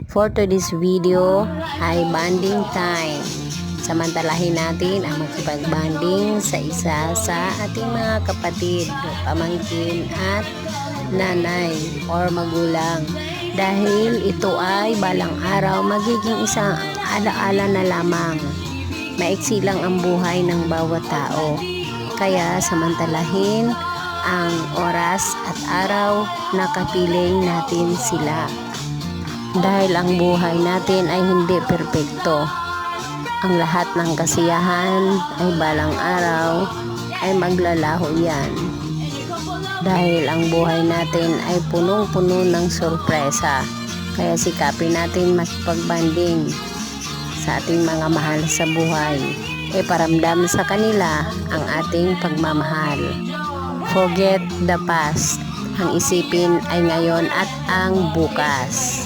For today's video ay bonding time. Samantalahin natin ang makipag-bonding sa isa sa ating mga kapatid, pamangkin at nanay or magulang. Dahil ito ay balang araw magiging isang alaala na lamang. Maiksi lang ang buhay ng bawat tao. Kaya samantalahin ang oras at araw na kapiling natin sila. Dahil ang buhay natin ay hindi perpekto. Ang lahat ng kasiyahan ay balang araw ay maglalaho yan. Dahil ang buhay natin ay punong-puno ng sorpresa. Kaya sikapin natin makipagbanding sa ating mga mahal sa buhay. Paramdam sa kanila ang ating pagmamahal. Forget the past. Ang isipin ay ngayon at ang bukas.